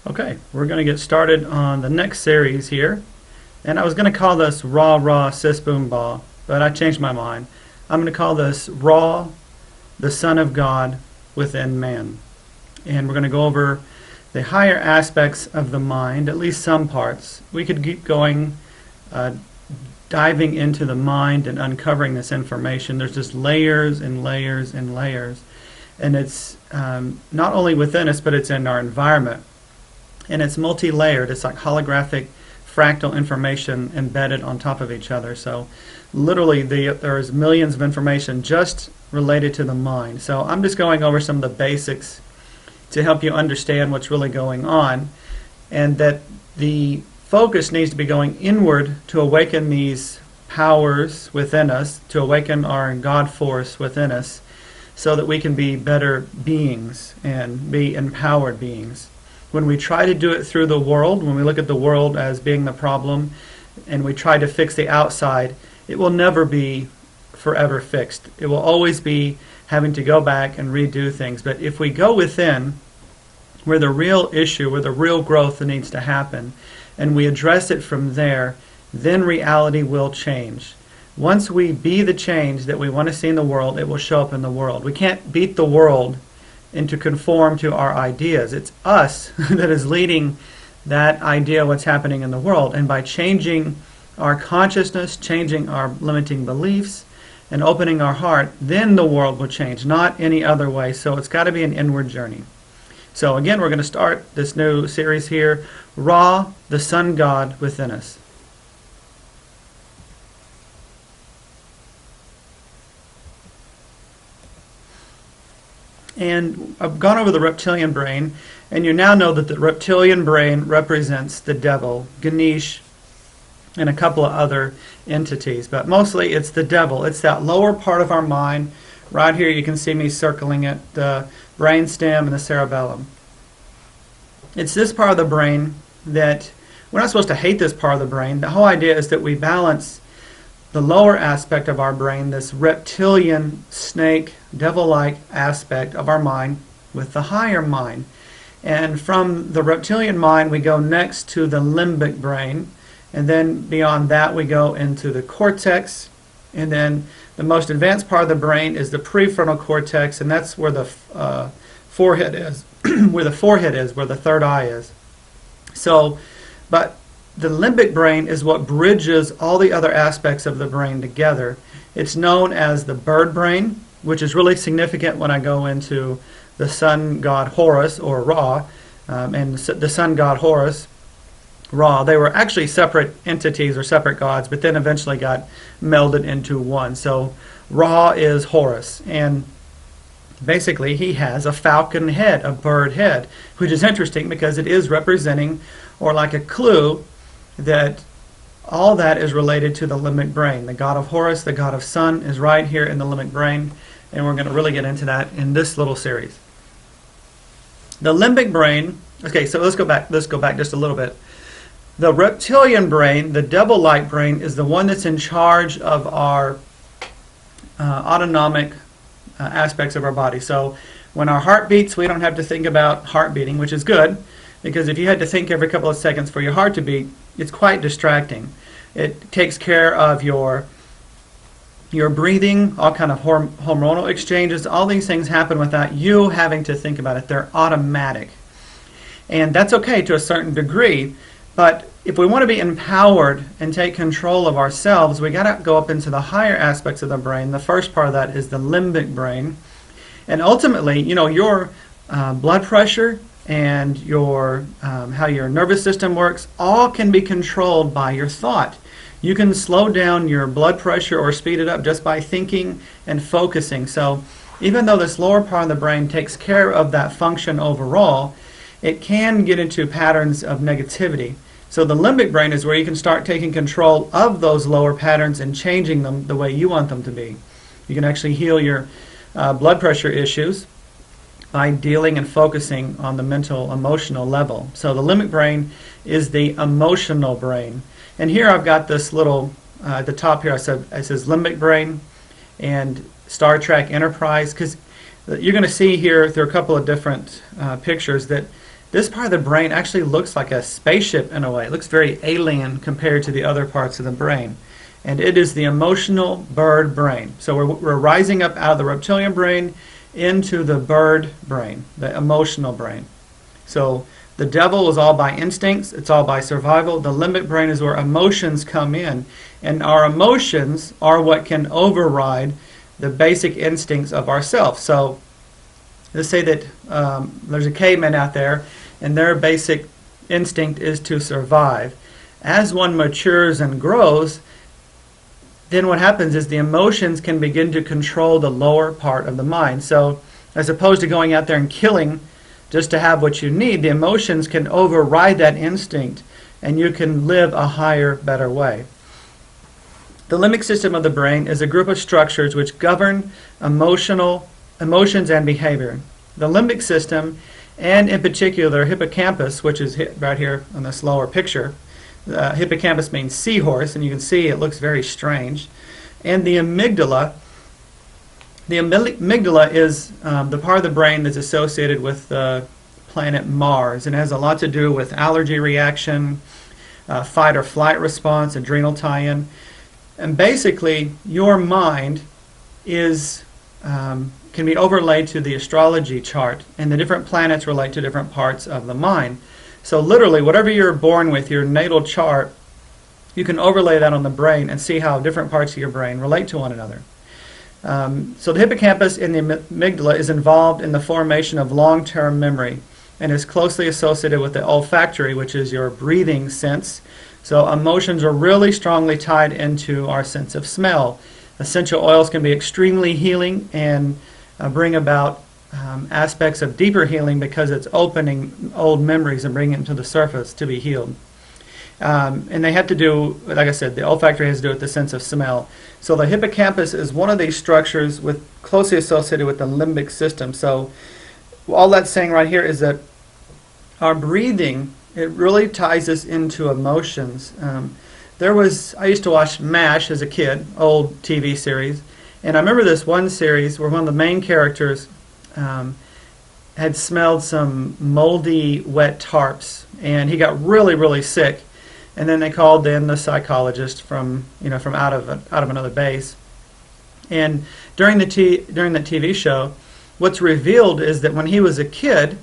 Okay, we're going to get started on the next series here. And I was going to call this Raw Raw Sis Boom Ba, but I changed my mind. I'm going to call this Raw, the Son of God within man. And we're going to go over the higher aspects of the mind, at least some parts. We could keep going, diving into the mind and uncovering this information. There's just layers and layers and layers. And it's not only within us, but it's in our environment. And it's multi-layered. It's like holographic fractal information embedded on top of each other. So literally there's millions of information just related to the mind. So I'm just going over some of the basics to help you understand what's really going on, and that the focus needs to be going inward to awaken these powers within us, to awaken our God force within us, so that we can be better beings and be empowered beings. When we try to do it through the world, when we look at the world as being the problem, and we try to fix the outside, it will never be forever fixed. It will always be having to go back and redo things. But if we go within, where the real issue, where the real growth needs to happen, and we address it from there, then reality will change. Once we be the change that we want to see in the world, it will show up in the world. We can't beat the world and to conform to our ideas. It's us that is leading that idea of what's happening in the world. And by changing our consciousness, changing our limiting beliefs, and opening our heart, then the world will change, not any other way. So it's got to be an inward journey. So again, we're going to start this new series here, Ra, the Sun God within us. And I've gone over the reptilian brain, and you now know that the reptilian brain represents the devil, Ganesh, and a couple of other entities. But mostly it's the devil. It's that lower part of our mind. Right here you can see me circling it, the brainstem and the cerebellum. It's this part of the brain that we're not supposed to hate this part of the brain. The whole idea is that we balance the lower aspect of our brain, this reptilian, snake, devil-like aspect of our mind, with the higher mind. And from the reptilian mind, we go next to the limbic brain. And then beyond that, we go into the cortex. And then the most advanced part of the brain is the prefrontal cortex, and that's where the forehead is, where the forehead is, where the third eye is. So, but the limbic brain is what bridges all the other aspects of the brain together. It's known as the bird brain, which is really significant when I go into the sun god Horus, or Ra, and the sun god Horus, Ra. They were actually separate entities or separate gods, but then eventually got melded into one. So Ra is Horus, and basically he has a falcon head, a bird head, which is interesting because it is representing, or like a clue, that all that is related to the limbic brain. The god of Horus, the god of sun, is right here in the limbic brain, and we're going to really get into that in this little series. The limbic brain, okay, so let's go back just a little bit. The reptilian brain, the devil-like brain, is the one that's in charge of our autonomic aspects of our body. So when our heart beats, we don't have to think about heart beating, which is good, because if you had to think every couple of seconds for your heart to beat, it's quite distracting. It takes care of your breathing, all kind of hormonal exchanges. All these things happen without you having to think about it. They're automatic. And that's okay to a certain degree, but if we want to be empowered and take control of ourselves, we got to go up into the higher aspects of the brain. The first part of that is the limbic brain. And ultimately, you know, your blood pressure and your how your nervous system works, all can be controlled by your thought. You can slow down your blood pressure or speed it up just by thinking and focusing. So even though this lower part of the brain takes care of that function overall, it can get into patterns of negativity. So the limbic brain is where you can start taking control of those lower patterns and changing them the way you want them to be. You can actually heal your blood pressure issues by dealing and focusing on the mental, emotional level. So the limbic brain is the emotional brain. And here I've got this little, at the top here, it says limbic brain and Star Trek Enterprise, because you're going to see here through a couple of different pictures that this part of the brain actually looks like a spaceship in a way. It looks very alien compared to the other parts of the brain. And it is the emotional bird brain. So we're rising up out of the reptilian brain into the bird brain, the emotional brain. So the devil is all by instincts, it's all by survival. The limbic brain is where emotions come in. And our emotions are what can override the basic instincts of ourselves. So let's say that there's a caveman out there, and their basic instinct is to survive. As one matures and grows, then what happens is the emotions can begin to control the lower part of the mind. So as opposed to going out there and killing just to have what you need, the emotions can override that instinct, and you can live a higher, better way. The limbic system of the brain is a group of structures which govern emotions and behavior. The limbic system, and in particular hippocampus, which is right here on this lower picture. Hippocampus means seahorse, and you can see it looks very strange. And the amygdala. The amygdala is the part of the brain that's associated with the planet Mars, and it has a lot to do with allergy reaction, fight or flight response, adrenal tie-in. And basically, your mind is can be overlaid to the astrology chart, and the different planets relate to different parts of the mind. So literally, whatever you're born with, your natal chart, you can overlay that on the brain and see how different parts of your brain relate to one another. So the hippocampus in the amygdala is involved in the formation of long-term memory and is closely associated with the olfactory, which is your breathing sense. So emotions are really strongly tied into our sense of smell. Essential oils can be extremely healing and bring about aspects of deeper healing because it's opening old memories and bringing it to the surface to be healed. And they have to do, like I said, the olfactory has to do with the sense of smell. So the hippocampus is one of these structures closely associated with the limbic system. So all that's saying right here is that our breathing, it really ties us into emotions. I used to watch MASH as a kid, old TV series, and I remember this one series where one of the main characters had smelled some moldy, wet tarps, and he got really, really sick. And then they called in the psychologist from out of another base. And during the TV show, what's revealed is that when he was a kid,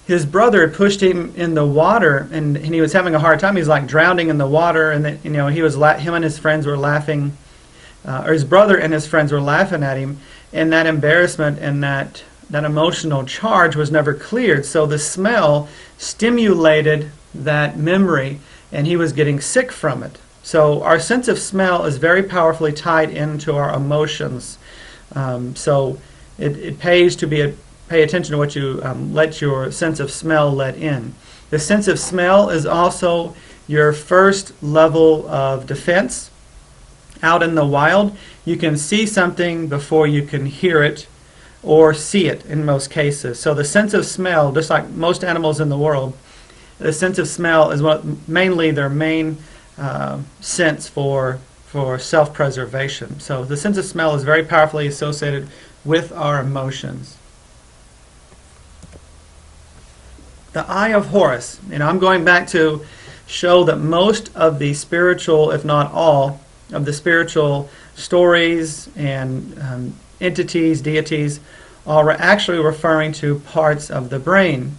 his brother had pushed him in the water, and he was having a hard time. He was like drowning in the water, and him and his friends were laughing, or his brother and his friends were laughing at him, and that embarrassment and that emotional charge was never cleared. So the smell stimulated that memory, and he was getting sick from it. So our sense of smell is very powerfully tied into our emotions. So it pays to pay attention to what you let your sense of smell let in. The sense of smell is also your first level of defense. Out in the wild, you can see something before you can hear it or see it in most cases. So the sense of smell, just like most animals in the world, the sense of smell is mainly their main sense for self-preservation. So the sense of smell is very powerfully associated with our emotions. The Eye of Horus. I'm going back to show that most of the spiritual, if not all, of the spiritual stories and entities, deities, are actually referring to parts of the brain.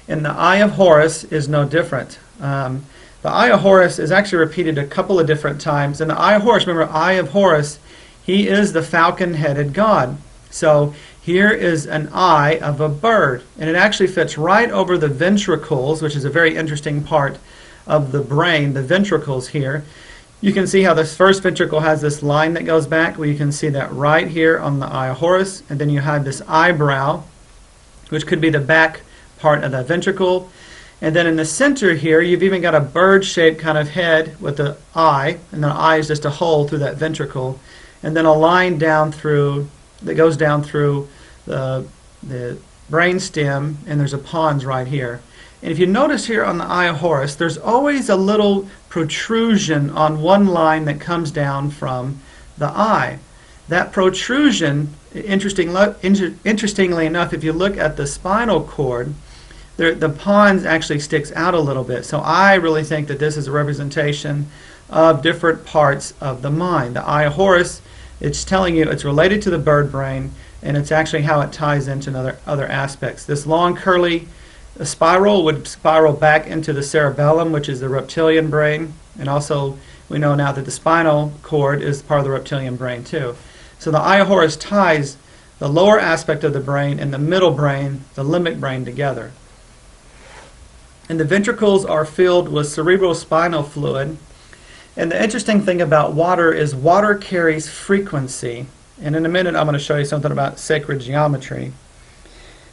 And the Eye of Horus is no different. The Eye of Horus is actually repeated a couple of different times. And the Eye of Horus, remember, Eye of Horus, he is the falcon-headed god. So here is an eye of a bird, and it actually fits right over the ventricles, which is a very interesting part of the brain, the ventricles here. You can see how this first ventricle has this line that goes back. Well, you can see that right here on the Eye of Horus, and then you have this eyebrow, which could be the back part of the ventricle. And then in the center here, you've even got a bird-shaped kind of head with the eye, and the eye is just a hole through that ventricle, and then a line down through that goes down through the brain stem, and there's a pons right here. And if you notice here on the Eye of Horus, there's always a little protrusion on one line that comes down from the eye. That protrusion, interestingly enough, if you look at the spinal cord, the pons actually sticks out a little bit. So I really think that this is a representation of different parts of the mind. The eye of Horus, it's telling you it's related to the bird brain, and it's actually how it ties into other aspects. This long curly spiral would spiral back into the cerebellum, which is the reptilian brain, and also we know now that the spinal cord is part of the reptilian brain too. So the eye of Horus ties the lower aspect of the brain and the middle brain, the limbic brain, together. And the ventricles are filled with cerebral spinal fluid. And the interesting thing about water is water carries frequency. And in a minute I'm going to show you something about sacred geometry.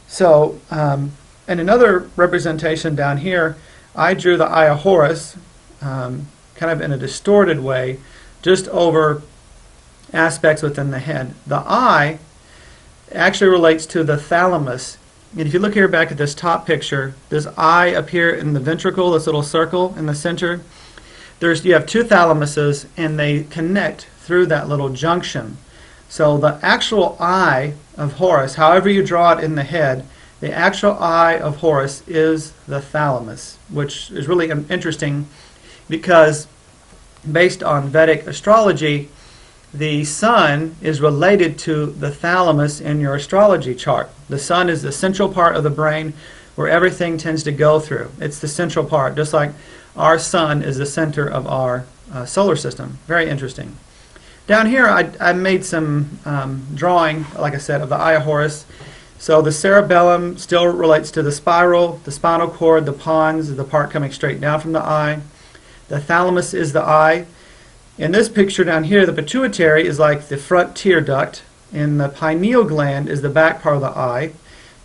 So, and another representation down here, I drew the eye of Horus kind of in a distorted way, just over aspects within the head. The eye actually relates to the thalamus. And if you look here back at this top picture, this eye up here in the ventricle, this little circle in the center, you have two thalamuses, and they connect through that little junction. So the actual eye of Horus, however you draw it in the head, the actual eye of Horus is the thalamus, which is really interesting because based on Vedic astrology, the sun is related to the thalamus in your astrology chart. The sun is the central part of the brain where everything tends to go through. It's the central part, just like our sun is the center of our solar system. Very interesting. Down here I made some drawing, like I said, of the eye of Horus. So the cerebellum still relates to the spiral, the spinal cord, the pons is the part coming straight down from the eye. The thalamus is the eye. In this picture down here, the pituitary is like the front tear duct, and the pineal gland is the back part of the eye.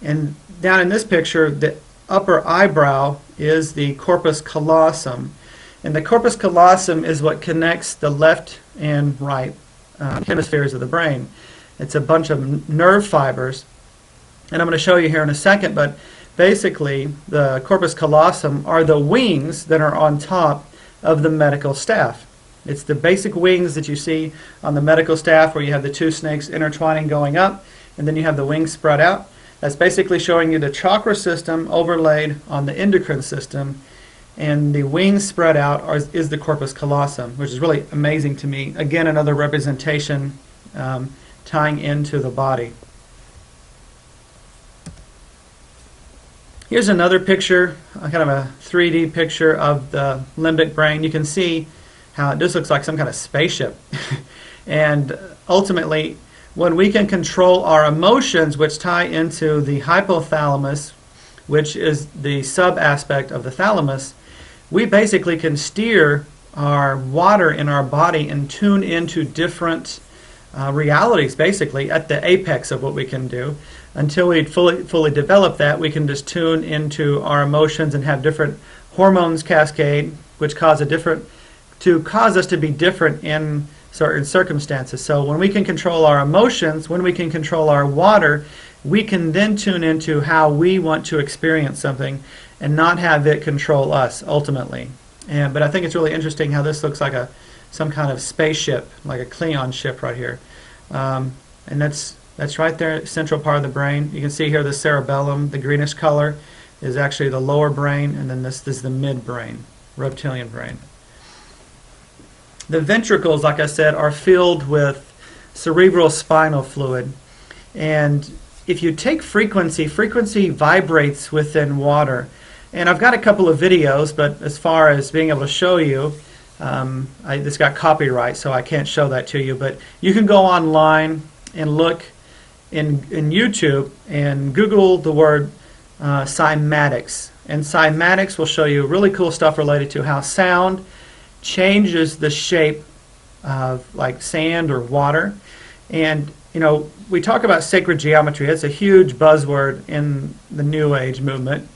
And down in this picture, the upper eyebrow is the corpus callosum. And the corpus callosum is what connects the left and right hemispheres of the brain. It's a bunch of nerve fibers. And I'm going to show you here in a second, but basically the corpus callosum are the wings that are on top of the medical staff. It's the basic wings that you see on the medical staff where you have the two snakes intertwining going up, and then you have the wings spread out. That's basically showing you the chakra system overlaid on the endocrine system, and the wings spread out is the corpus callosum, which is really amazing to me. Again, another representation tying into the body. Here's another picture, kind of a 3D picture of the limbic brain. You can see how this looks like some kind of spaceship. And ultimately, when we can control our emotions, which tie into the hypothalamus, which is the sub-aspect of the thalamus, we basically can steer our water in our body and tune into different realities, basically, at the apex of what we can do. Until we fully develop that, we can just tune into our emotions and have different hormones cascade, which cause us to be different in certain circumstances. So when we can control our emotions, when we can control our water, we can then tune into how we want to experience something and not have it control us ultimately. But I think it's really interesting how this looks like some kind of spaceship, like a Klingon ship right here. And that's right there, central part of the brain. You can see here the cerebellum, the greenish color, is actually the lower brain, and then this is the midbrain, reptilian brain. The ventricles, like I said, are filled with cerebral spinal fluid. And if you take frequency vibrates within water. And I've got a couple of videos, but as far as being able to show you, this got copyright, so I can't show that to you. But you can go online and look in YouTube and Google the word cymatics. And cymatics will show you really cool stuff related to how sound changes the shape of like sand or water. And you know, we talk about sacred geometry. It's a huge buzzword in the New Age movement.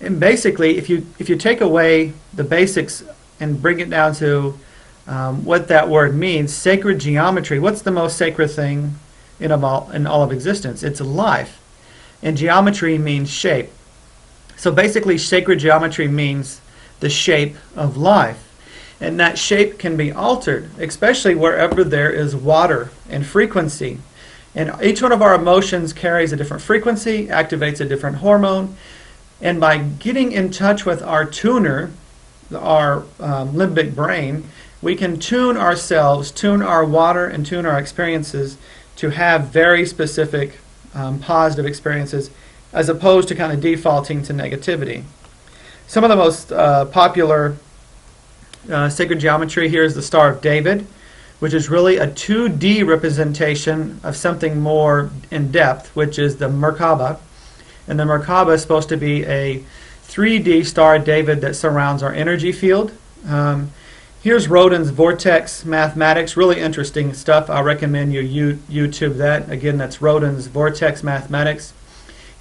And basically, if you take away the basics and bring it down to what that word means, sacred geometry, what's the most sacred thing in all of existence? It's life. And geometry means shape. So basically, sacred geometry means the shape of life. And that shape can be altered, especially wherever there is water and frequency. And each one of our emotions carries a different frequency, activates a different hormone. And by getting in touch with our tuner, our limbic brain, we can tune ourselves, tune our water, and tune our experiences to have very specific positive experiences, as opposed to kind of defaulting to negativity. Some of the most popular sacred geometry here is the Star of David, which is really a 2D representation of something more in depth, which is the Merkaba. And the Merkaba is supposed to be a 3D Star of David that surrounds our energy field. Here's Rodin's Vortex Mathematics, really interesting stuff. I recommend you YouTube that. Again, that's Rodin's Vortex Mathematics.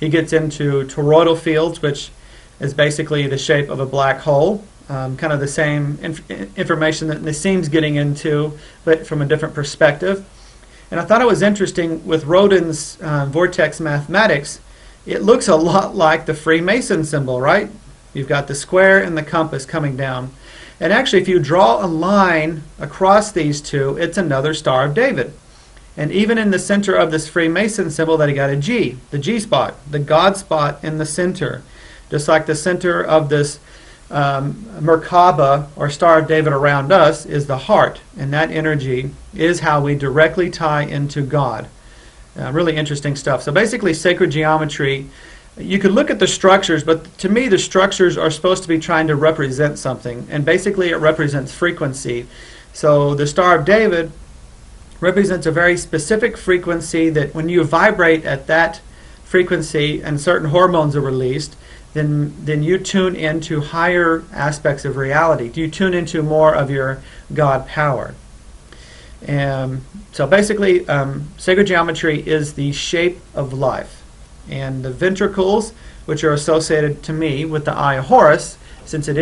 He gets into toroidal fields, which is basically the shape of a black hole. Kind of the same information that Nassim's getting into, but from a different perspective. And I thought it was interesting with Rodin's Vortex Mathematics, it looks a lot like the Freemason symbol, right? You've got the square and the compass coming down. And actually, if you draw a line across these two, it's another Star of David. And even in the center of this Freemason symbol, that he got a G, the G spot, the God spot in the center. Just like the center of this Merkaba, or Star of David around us, is the heart. And that energy is how we directly tie into God. Really interesting stuff. So basically, sacred geometry, you could look at the structures, but to me the structures are supposed to be trying to represent something, and basically it represents frequency. So the Star of David represents a very specific frequency that when you vibrate at that frequency and certain hormones are released, then you tune into higher aspects of reality. You tune into more of your God power. And so basically, sacred geometry is the shape of life. And the ventricles, which are associated to me with the Eye of Horus, since it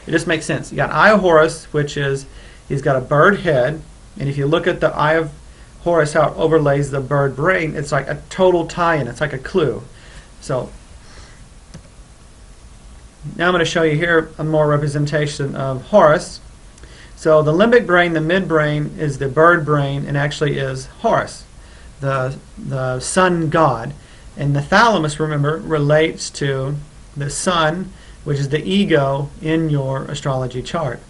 just makes sense. You got Eye of Horus, which is, he's got a bird head, and if you look at the Eye of Horus, how it overlays the bird brain, it's like a total tie-in. It's like a clue. So now I'm going to show you here a more representation of Horus. So the limbic brain, the midbrain, is the bird brain, and actually is Horus, the sun god. And the thalamus, remember, relates to the sun, which is the ego in your astrology chart.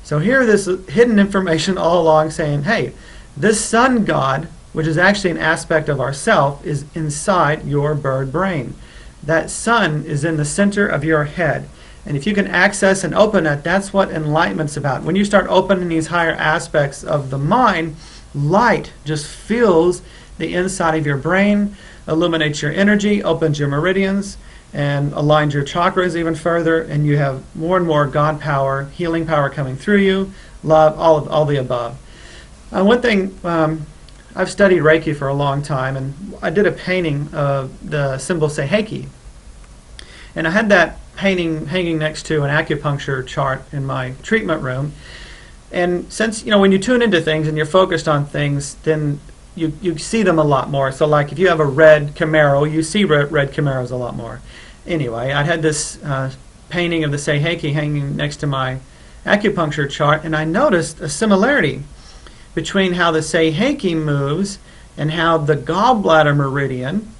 So here this hidden information all along saying, hey, this sun god, which is actually an aspect of ourself, is inside your bird brain. That sun is in the center of your head. And if you can access and open it, that's what enlightenment's about. When you start opening these higher aspects of the mind, light just fills the inside of your brain, illuminates your energy, opens your meridians, and aligns your chakras even further, and you have more and more God power, healing power coming through you, love, all the above. One thing, I've studied Reiki for a long time, and I did a painting of the symbol Sait. And I had that painting hanging next to an acupuncture chart in my treatment room. And since, when you tune into things and you're focused on things, then you see them a lot more. So like if you have a red Camaro, you see red Camaros a lot more. Anyway, I had this painting of the Sait hanging next to my acupuncture chart, and I noticed a similarity between how the Sait moves and how the gallbladder meridian,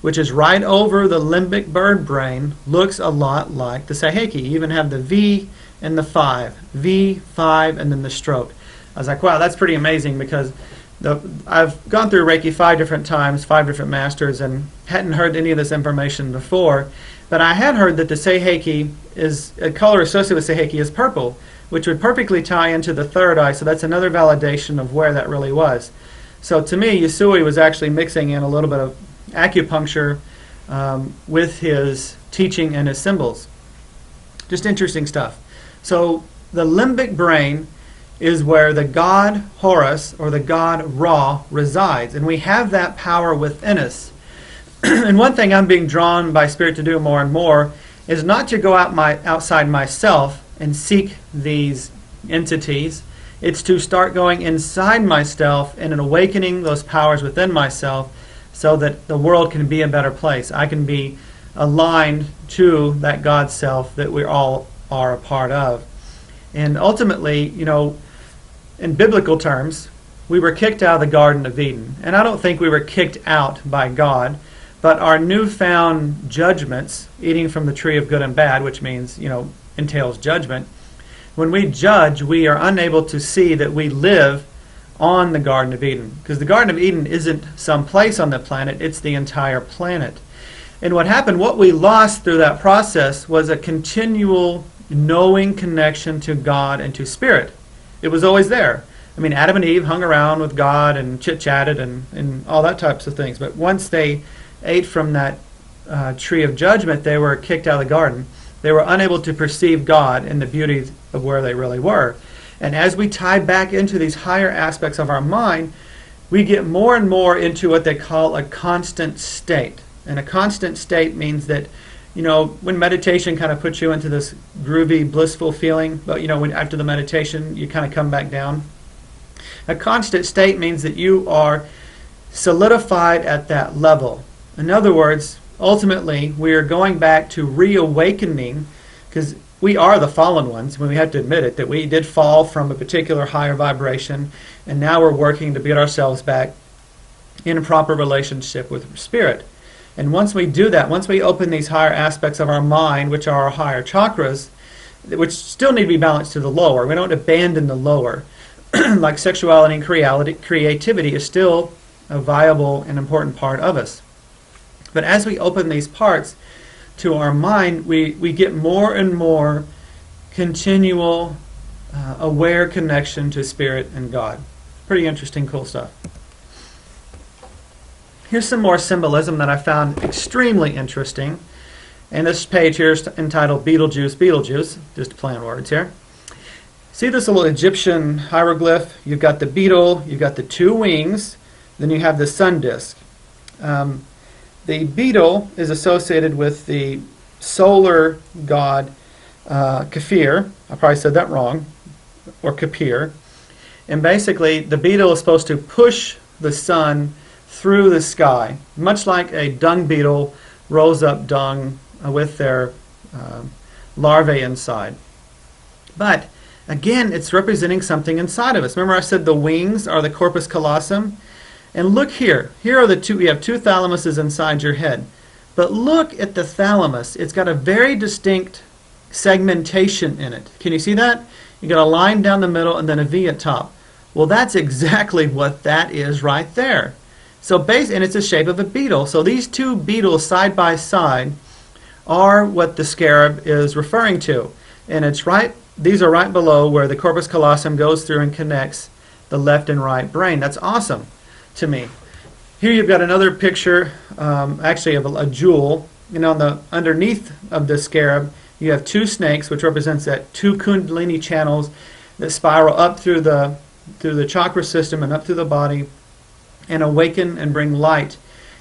which is right over the limbic bird brain, looks a lot like the Sait. You even have the V and the 5. V, 5, and then the stroke. I was like, wow, that's pretty amazing, because I've gone through Reiki 5 different times, 5 different masters, and hadn't heard any of this information before. But I had heard that the Sait is, a color associated with Sait is purple, which would perfectly tie into the third eye, so that's another validation of where that really was. So to me, Yusui was actually mixing in a little bit of acupuncture with his teaching and his symbols. Just interesting stuff. So the limbic brain is where the god Horus, or the god Ra, resides, and we have that power within us. And one thing I'm being drawn by Spirit to do more and more is not to go outside myself and seek these entities. It's to start going inside myself and awakening those powers within myself, so that the world can be a better place. I can be aligned to that God self that we all are a part of. And ultimately, in biblical terms, we were kicked out of the Garden of Eden. And I don't think we were kicked out by God, But our newfound judgments, eating from the tree of good and bad, which means, entails judgment, when we judge, we are unable to see that we live on the Garden of Eden. Because the Garden of Eden isn't some place on the planet, it's the entire planet. And what happened, what we lost through that process was a continual knowing connection to God and to Spirit. It was always there. I mean, Adam and Eve hung around with God and chit-chatted and all that types of things. But once they ate from that tree of judgment, they were kicked out of the garden. They were unable to perceive God and the beauty of where they really were. And as we tie back into these higher aspects of our mind, we get more and more into what they call a constant state. And a constant state means that, when meditation kind of puts you into this groovy, blissful feeling, but, when after the meditation you kind of come back down. A constant state means that you are solidified at that level. In other words, ultimately, we are going back to reawakening, because we are the fallen ones. When we have to admit it, that we did fall from a particular higher vibration, and now we're working to get ourselves back in a proper relationship with Spirit. And once we do that, once we open these higher aspects of our mind, which are our higher chakras, which still need to be balanced to the lower, we don't abandon the lower. Like sexuality and creativity is still a viable and important part of us. But as we open these parts to our mind, we get more and more continual, aware connection to Spirit and God. Pretty interesting, cool stuff. Here's some more symbolism that I found extremely interesting. And this page here is entitled Beetlejuice, Beetlejuice. Just play on words here. See this little Egyptian hieroglyph? You've got the beetle, you've got the two wings, then you have the sun disk. The beetle is associated with the solar god Kafir. I probably said that wrong, or Kapir. And basically, the beetle is supposed to push the sun through the sky, much like a dung beetle rolls up dung with their larvae inside. But again, it's representing something inside of us. Remember I said the wings are the corpus callosum? And look here. Here are the two. We have two thalamuses inside your head. But look at the thalamus. It's got a very distinct segmentation in it. Can you see that? You got a line down the middle and then a V at top. Well, that's exactly what that is right there. So and it's the shape of a beetle. So these two beetles side by side are what the scarab is referring to. And it's right, these are right below where the corpus callosum goes through and connects the left and right brain. That's awesome to me. Here you've got another picture, actually of a jewel. And on the underneath of the scarab, you have two snakes, which represents that two kundalini channels that spiral up through the chakra system and up through the body, and awaken and bring light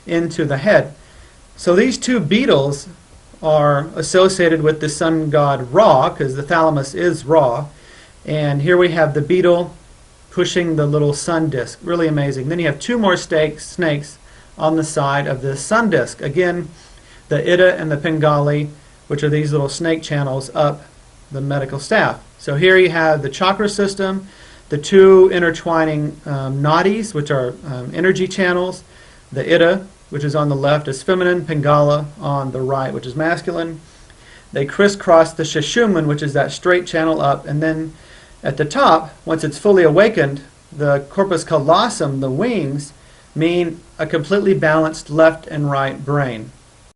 into the head. So these two beetles are associated with the sun god Ra, because the thalamus is Ra. And here we have the beetle pushing the little sun disk. Really amazing. Then you have two more snakes on the side of this sun disk. Again, the Ida and the Pingali, which are these little snake channels up the medical staff. So here you have the chakra system, the two intertwining nadis, which are energy channels, the Ida, which is on the left, is feminine, Pingala on the right, which is masculine. They crisscross the Shashuman, which is that straight channel up, and then at the top, once it's fully awakened, the corpus callosum, the wings, mean a completely balanced left and right brain.